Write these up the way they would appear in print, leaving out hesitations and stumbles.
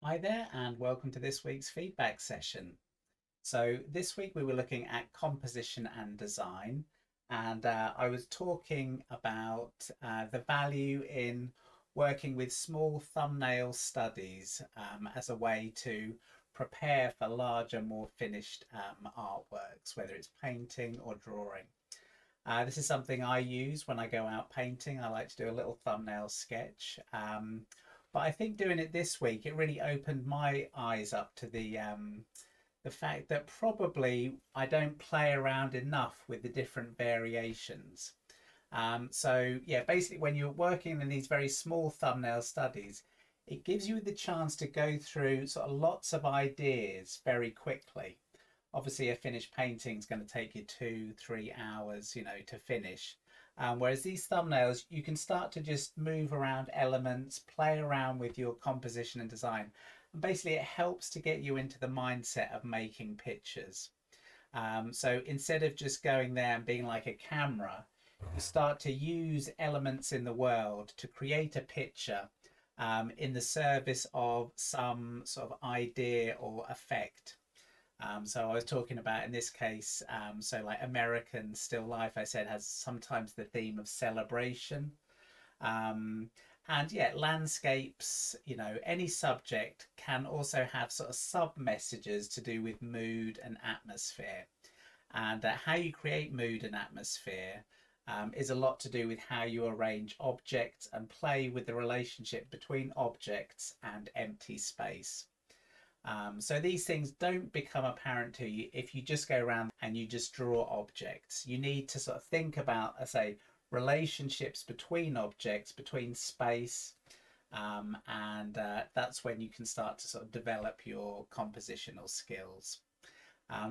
Hi there, and welcome to this week's feedback session. So, this week we were looking at composition and design, and I was talking about the value in working with small thumbnail studies as a way to prepare for larger, more finished artworks, whether it's painting or drawing. This is something I use when I go out painting. I like to do a little thumbnail sketch. But I think doing it this week, it really opened my eyes up to the fact that probably I don't play around enough with the different variations. So yeah, basically when you're working in these very small thumbnail studies, it gives you the chance to go through sort of lots of ideas very quickly. Obviously, a finished painting is going to take you 2, 3 hours, to finish. Whereas these thumbnails, you can start to just move around elements, play around with your composition and design. And basically, it helps to get you into the mindset of making pictures. So instead of just going there and being like a camera, you start to use elements in the world to create a picture in the service of some sort of idea or effect. So I was talking about in this case, so like American still life, I said, has sometimes the theme of celebration. Um, and yeah, landscapes, any subject can also have sort of sub messages to do with mood and atmosphere. And how you create mood and atmosphere is a lot to do with how you arrange objects and play with the relationship between objects and empty space. So these things don't become apparent to you if you just go around and you just draw objects. You need to sort of think about, I say, relationships between objects, between space, and that's when you can start to sort of develop your compositional skills.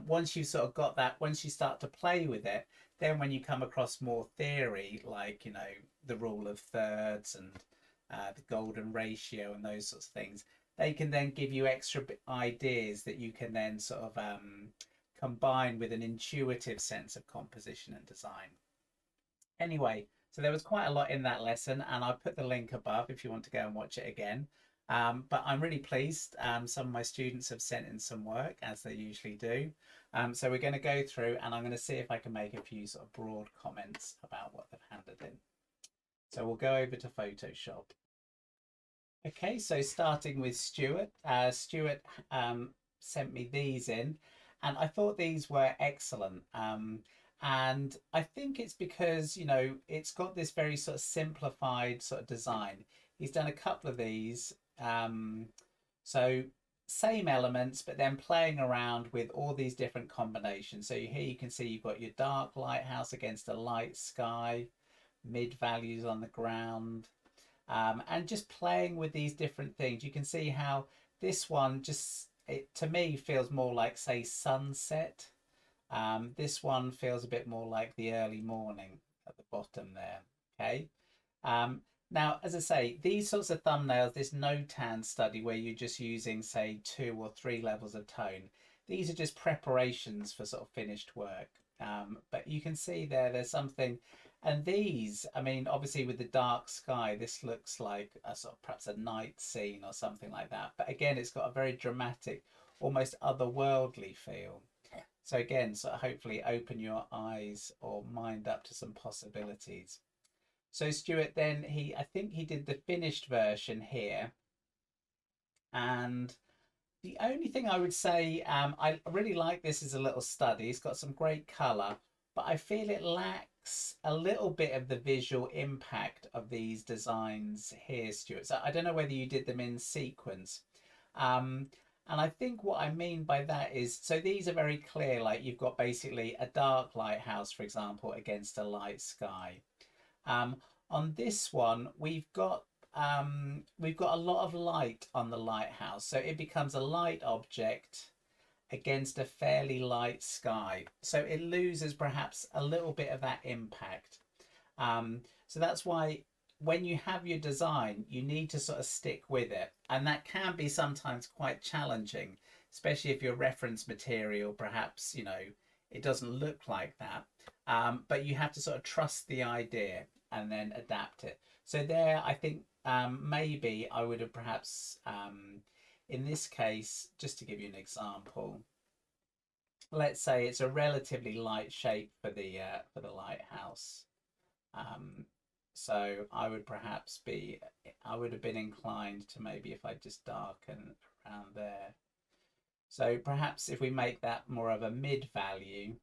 Once you've sort of got that, once you start to play with it, then when you come across more theory, like, the rule of thirds and the golden ratio and those sorts of things, they can then give you extra ideas that you can then sort of combine with an intuitive sense of composition and design. Anyway, so there was quite a lot in that lesson, and I put the link above if you want to go and watch it again. But I'm really pleased. Some of my students have sent in some work, as they usually do. So we're going to go through, and I'm going to see if I can make a few sort of broad comments about what they've handed in. So we'll go over to Photoshop. Okay, so starting with Stuart. Stuart sent me these in, and I thought these were excellent. And I think it's because, it's got this very sort of simplified sort of design. He's done a couple of these. So same elements, but then playing around with all these different combinations. So here you can see you've got your dark lighthouse against a light sky, mid values on the ground, and just playing with these different things. You can see how this one just, it to me feels more like, say, sunset. This one feels a bit more like the early morning at the bottom there. Okay. Um, Now, as I say, these sorts of thumbnails, this Notan study where you're just using, say, 2 or 3 levels of tone, these are just preparations for sort of finished work. But you can see there's something, and these, I mean, obviously with the dark sky, this looks like a sort of perhaps a night scene or something like that. But again, it's got a very dramatic, almost otherworldly feel. So again, sort of hopefully open your eyes or mind up to some possibilities. So Stuart, then I think he did the finished version here, and the only thing I would say, I really like this as a little study. It's got some great colour, but I feel it lacks a little bit of the visual impact of these designs here, Stuart. So I don't know whether you did them in sequence. Um, and I think what I mean by that is, so these are very clear, like you've got basically a dark lighthouse, for example, against a light sky. Um, on this one, we've got a lot of light on the lighthouse, so it becomes a light object against a fairly light sky. So it loses perhaps a little bit of that impact. So that's why when you have your design, you need to sort of stick with it, and that can be sometimes quite challenging, especially if your reference material perhaps it doesn't look like that. But you have to sort of trust the idea and then adapt it. So there, I think maybe I would have perhaps in this case, just to give you an example, let's say it's a relatively light shape for the lighthouse. So I would have been inclined to maybe if I just darken around there. So perhaps if we make that more of a mid value,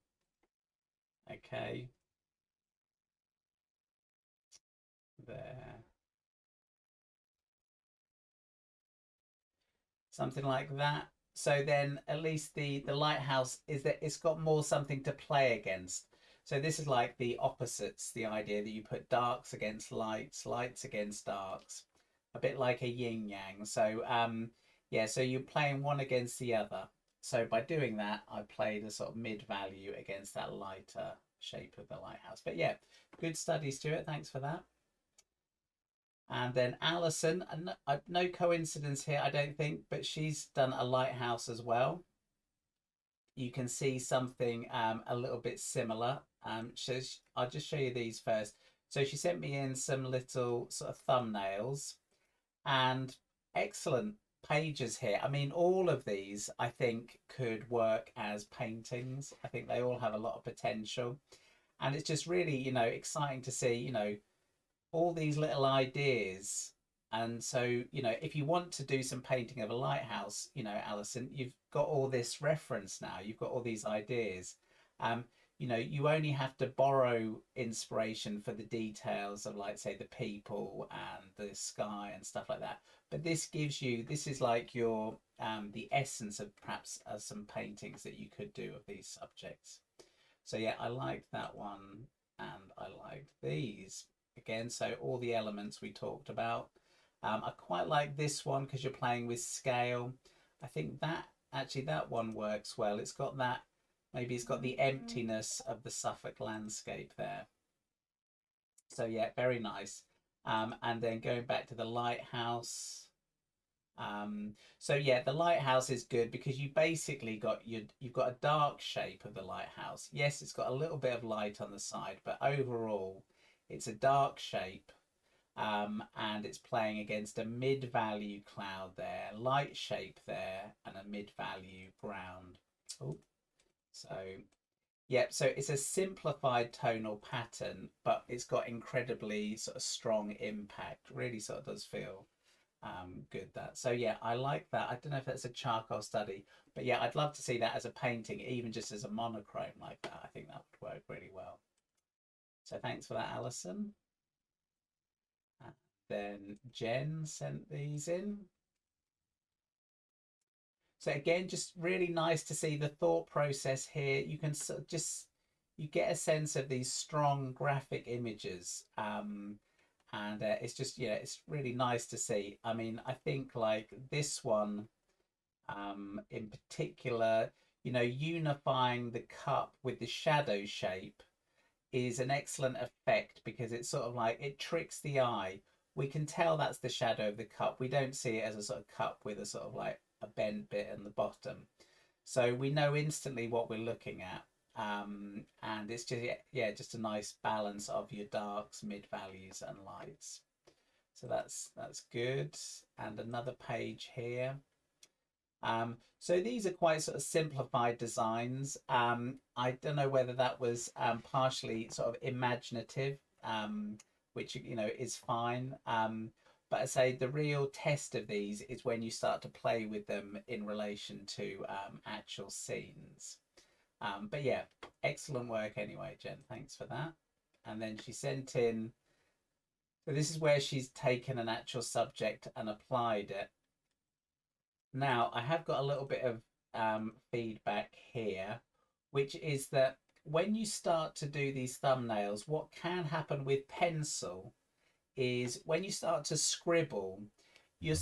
okay, there, something like that. So then at least the lighthouse is that it's got more something to play against. So this is like the opposites, the idea that you put darks against lights, lights against darks, a bit like a yin yang. So yeah, so you're playing one against the other. So by doing that, I played a sort of mid value against that lighter shape of the lighthouse. But yeah, good study, Stuart. Thanks for that. And then Alison, no coincidence here, I don't think, but she's done a lighthouse as well. You can see something a little bit similar. So I'll just show you these first. So she sent me in some little sort of thumbnails and excellent pages here. I mean, all of these I think could work as paintings. I think they all have a lot of potential. And it's just really, exciting to see, all these little ideas. And so, if you want to do some painting of a lighthouse, Alison, you've got all this reference now, you've got all these ideas. You only have to borrow inspiration for the details of, like, say, the people and the sky and stuff like that. But this is like your the essence of perhaps some paintings that you could do of these subjects. So yeah, I liked that one, and I liked these again. So all the elements we talked about. I quite like this one because you're playing with scale. I think that one works well. It's got that, maybe it's got the emptiness of the Suffolk landscape there. So yeah, very nice. And then going back to the lighthouse. So yeah, the lighthouse is good because you basically you've got a dark shape of the lighthouse. Yes, it's got a little bit of light on the side, but overall it's a dark shape. And it's playing against a mid-value cloud there, light shape there, and a mid-value ground. Oh, so yep, so it's a simplified tonal pattern, but it's got incredibly sort of strong impact. Really sort of does feel good, that. So yeah, I like that. I don't know if that's a charcoal study, but yeah, I'd love to see that as a painting, even just as a monochrome like that. I think that would work really well. So thanks for that, Alison. Then Jen sent these in. So again, just really nice to see the thought process here. You can sort of you get a sense of these strong graphic images. And it's just, yeah, it's really nice to see. I mean, I think like this one in particular, unifying the cup with the shadow shape is an excellent effect because it's sort of like it tricks the eye. We can tell that's the shadow of the cup. We don't see it as a sort of cup with a sort of like a bent bit in the bottom. So we know instantly what we're looking at. And it's just, yeah, just a nice balance of your darks, mid values, and lights. So that's good. And another page here. So these are quite sort of simplified designs. I don't know whether that was partially sort of imaginative, which is fine. But I say the real test of these is when you start to play with them in relation to actual scenes. But yeah, excellent work anyway, Jen. Thanks for that. And then she sent in. So this is where she's taken an actual subject and applied it. Now, I have got a little bit of feedback here, which is that when you start to do these thumbnails, what can happen with pencil is when you start to scribble, you've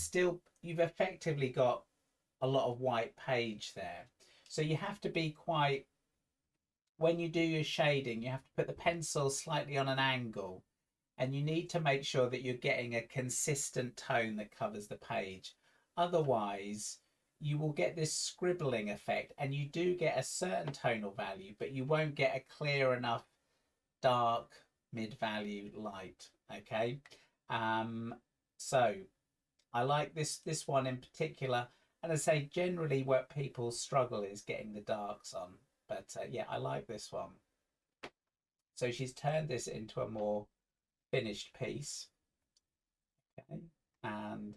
effectively got a lot of white page there. So you have to be quite, when you do your shading, you have to put the pencil slightly on an angle, and you need to make sure that you're getting a consistent tone that covers the page. Otherwise, you will get this scribbling effect, and you do get a certain tonal value, but you won't get a clear enough dark mid-value light. Okay, so I like this one in particular, And I say generally what people struggle is getting the darks on. But yeah, I like this one. So she's turned this into a more finished piece. Okay. And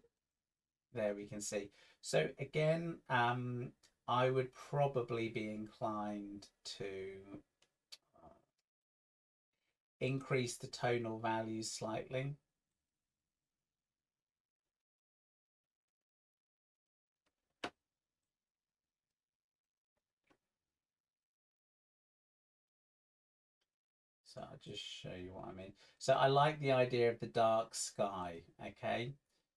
there we can see. So again, I would probably be inclined to increase the tonal values slightly. So I'll just show you what I mean. So I like the idea of the dark sky, okay?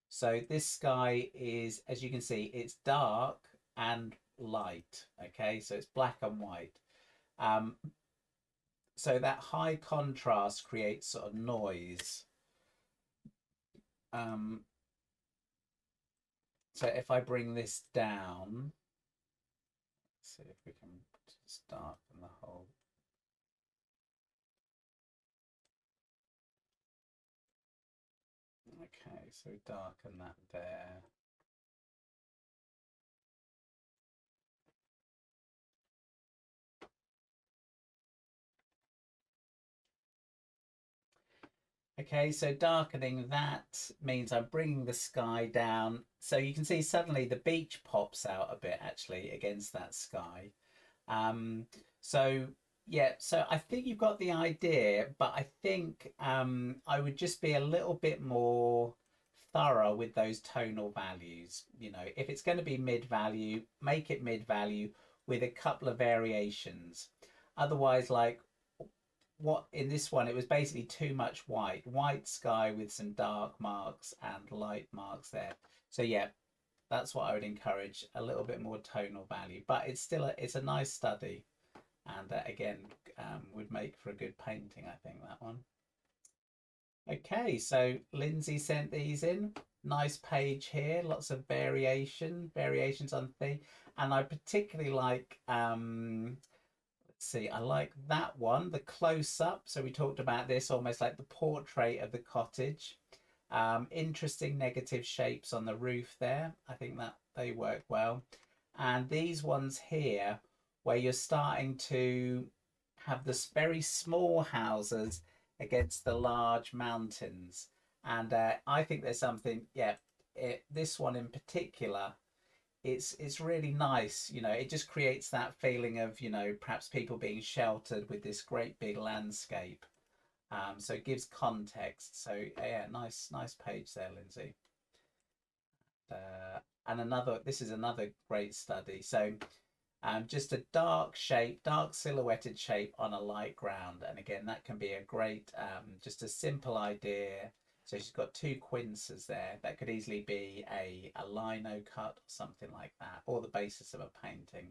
So this sky is, as you can see, it's dark and light, okay? So it's black and white. Um, so that high contrast creates sort of noise. So if I bring this down, let's see if we can just darken the whole. Okay, so darken that there. Okay, so darkening that means I'm bringing the sky down. So you can see suddenly the beach pops out a bit actually against that sky. Um, so yeah, so I think you've got the idea, but I think I would just be a little bit more thorough with those tonal values. You know, if it's going to be mid value, make it mid value with a couple of variations. Otherwise, like what in this one, it was basically too much white sky with some dark marks and light marks there. So yeah, that's what I would encourage, a little bit more tonal value, but it's still it's a nice study, and again would make for a good painting, I think, that one. Okay, so Lindsay sent these in. Nice page here, lots of variations on theme, and I particularly like let's see, I like that one, the close up. So we talked about this almost like the portrait of the cottage. Interesting negative shapes on the roof there. I think that they work well. And these ones here, where you're starting to have this very small houses against the large mountains. And I think there's something, yeah, this one in particular, it's really nice. You know, it just creates that feeling of, you know, perhaps people being sheltered with this great big landscape. So it gives context. So yeah, nice page there, Lindsay. And this is another great study. So just a dark shape, dark silhouetted shape on a light ground. And again, that can be a great, just a simple idea. So she's got two quinces there. That could easily be a lino cut or something like that, or the basis of a painting.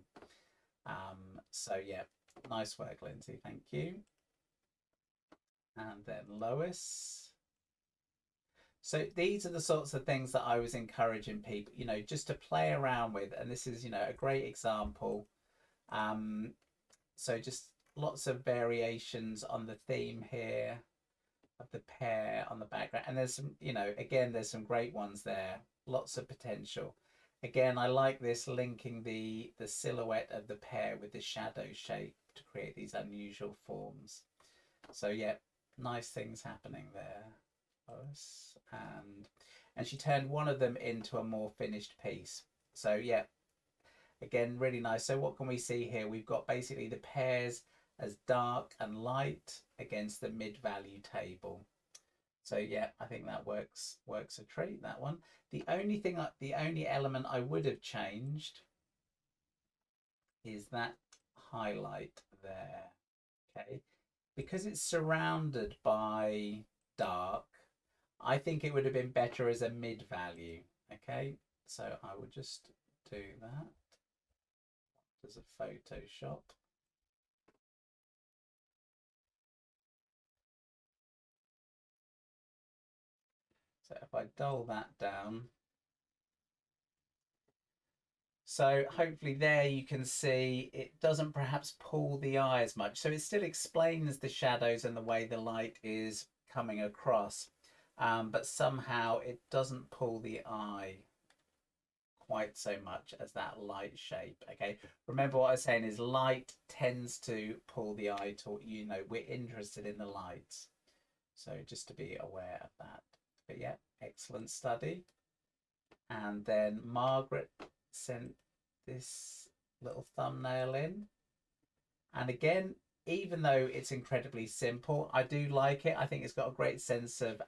So yeah, nice work, Lindsay. Thank you. And then Lois. So these are the sorts of things that I was encouraging people, you know, just to play around with. And this is, you know, a great example. So just lots of variations on the theme here of the pear on the background. And there's some, you know, again, there's some great ones there. Lots of potential. Again, I like this linking the silhouette of the pear with the shadow shape to create these unusual forms. So yeah, nice things happening there. And she turned one of them into a more finished piece. So yeah, again, really nice. So what can we see here? We've got basically the pears as dark and light against the mid-value table. So yeah, I think that works a treat, that one. The only element I would have changed is that highlight there. Okay, because it's surrounded by dark, I think it would have been better as a mid value. Okay, so I would just do that as a Photoshop. So if I dull that down, so hopefully there you can see it doesn't perhaps pull the eye as much. So it still explains the shadows and the way the light is coming across, but somehow it doesn't pull the eye quite so much as that light shape. Okay, remember what I was saying is light tends to pull the eye to, you know, we're interested in the lights. So just to be aware of that. But yeah, excellent study. And then Margaret sent this little thumbnail in. And again, even though it's incredibly simple, I do like it. I think it's got a great sense of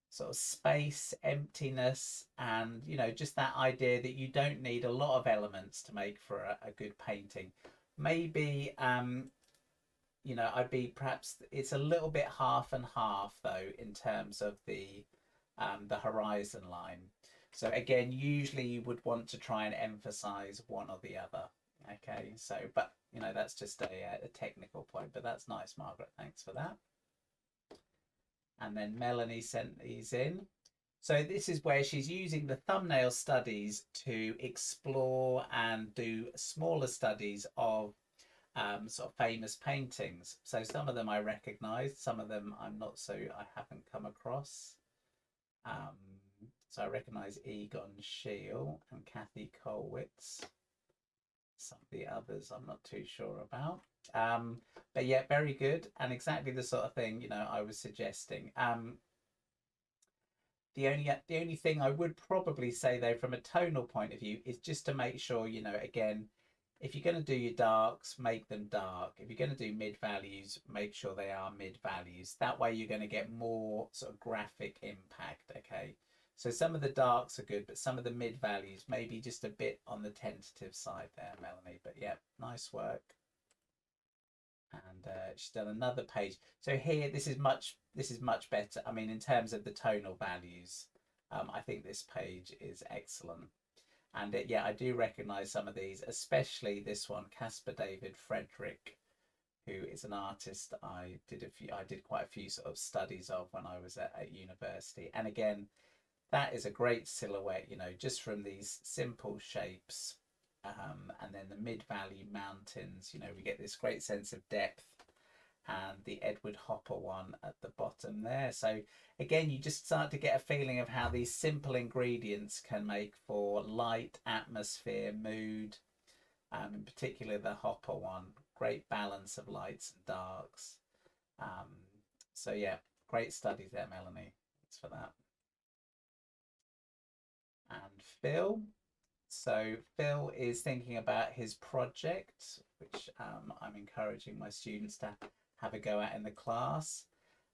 sort of space, emptiness, and, you know, just that idea that you don't need a lot of elements to make for a good painting. Maybe, you know, I'd be perhaps, it's a little bit half and half though in terms of the horizon line. So again, usually you would want to try and emphasize one or the other. Okay, so, but, you know, that's just a technical point, but that's nice, Margaret. Thanks for that. And then Melanie sent these in. So this is where she's using the thumbnail studies to explore and do smaller studies of sort of famous paintings. So some of them I recognise, some of them I'm not so, I haven't come across. So I recognise Egon Schiele and Kathy Kollwitz. Some of the others I'm not too sure about. But yeah, very good, and exactly the sort of thing, you know, I was suggesting. The only thing I would probably say though, from a tonal point of view, is just to make sure, you know, again, if you're going to do your darks, make them dark. If you're going to do mid values, make sure they are mid values. That way you're going to get more sort of graphic impact. Okay, so some of the darks are good, but some of the mid values maybe just a bit on the tentative side there, Melanie. But yeah, nice work. And she's done another page. So here, this is much better. I mean, in terms of the tonal values, I think this page is excellent. And yeah, I do recognise some of these, especially this one, Caspar David Friedrich, who is an artist I did quite a few sort of studies of when I was at university. And again, that is a great silhouette, you know, just from these simple shapes. And then the mid-value mountains, you know, we get this great sense of depth, and the Edward Hopper one at the bottom there. So again, you just start to get a feeling of how these simple ingredients can make for light, atmosphere, mood. In particular, the Hopper one, great balance of lights and darks. So yeah, great studies there, Melanie. Thanks for that. And Phil. So Phil is thinking about his project, which I'm encouraging my students to have a go at in the class,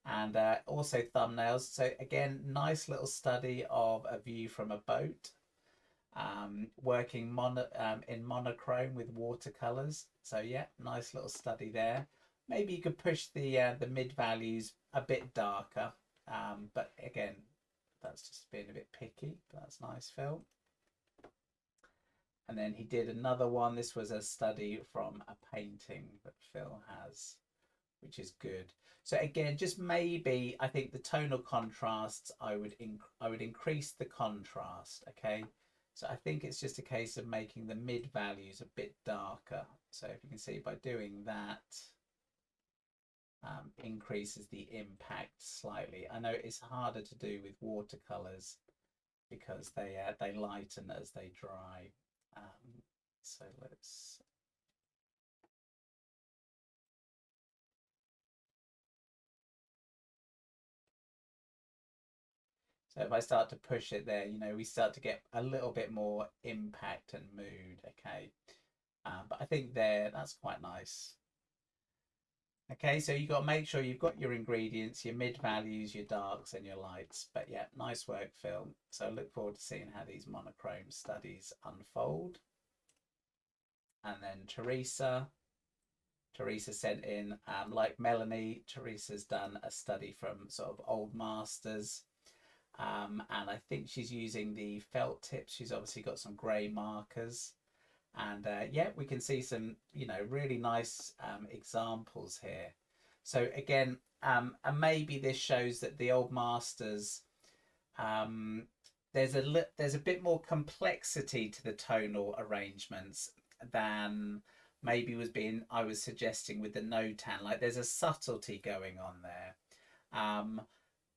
and also thumbnails. So again, nice little study of a view from a boat, working in monochrome with watercolors. So yeah, nice little study there. Maybe you could push the mid values a bit darker, but again, that's just being a bit picky. That's nice, Phil. And then he did another one. This was a study from a painting that Phil has, which is good. So again, just maybe, I think the tonal contrasts, I would increase the contrast. Okay, so I think it's just a case of making the mid values a bit darker. So if you can see, by doing that, increases the impact slightly. I know it's harder to do with watercolors because they lighten as they dry. So let's, so if I start to push it there, you know, we start to get a little bit more impact and mood. Okay, but I think that's quite nice. Okay, so you've got to make sure you've got your ingredients, your mid values, your darks and your lights. But yeah, nice work, Phil. So I look forward to seeing how these monochrome studies unfold. And then Teresa sent in, like Melanie, Teresa's done a study from sort of old masters. And I think she's using the felt tips. She's obviously got some grey markers. And yeah, we can see some, you know, really nice examples here. So again, and maybe this shows that the old masters, there's a bit more complexity to the tonal arrangements than maybe I was suggesting with the Notan. Like there's a subtlety going on there.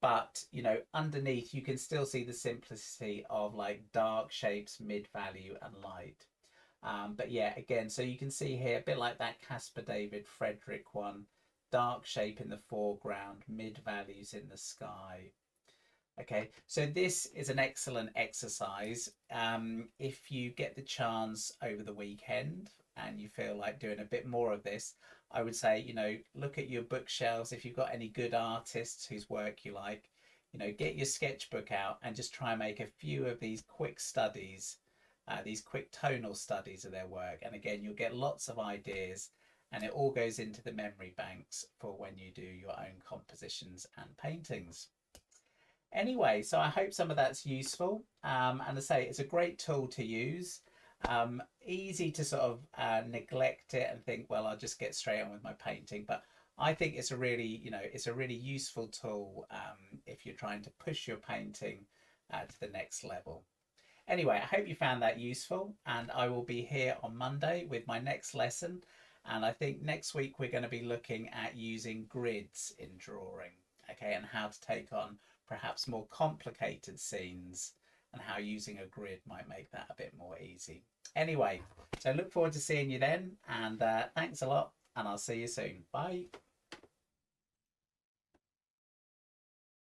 but you know, underneath you can still see the simplicity of like dark shapes, mid value and light. But yeah, again, so you can see here, a bit like that Caspar David Friedrich one, dark shape in the foreground, mid values in the sky. Okay, so this is an excellent exercise. If you get the chance over the weekend and you feel like doing a bit more of this, I would say, you know, look at your bookshelves. If you've got any good artists whose work you like, you know, get your sketchbook out and just try and make a few of these quick studies, these quick tonal studies of their work. And again, you'll get lots of ideas and it all goes into the memory banks for when you do your own compositions and paintings. Anyway, so I hope some of that's useful. And I say it's a great tool to use. Easy to sort of neglect it and think, well, I'll just get straight on with my painting. But I think it's a really, you know, it's a really useful tool if you're trying to push your painting to the next level. Anyway, I hope you found that useful, and I will be here on Monday with my next lesson. And I think next week we're going to be looking at using grids in drawing, okay, and how to take on perhaps more complicated scenes and how using a grid might make that a bit more easy. Anyway, so look forward to seeing you then, and thanks a lot, and I'll see you soon. Bye.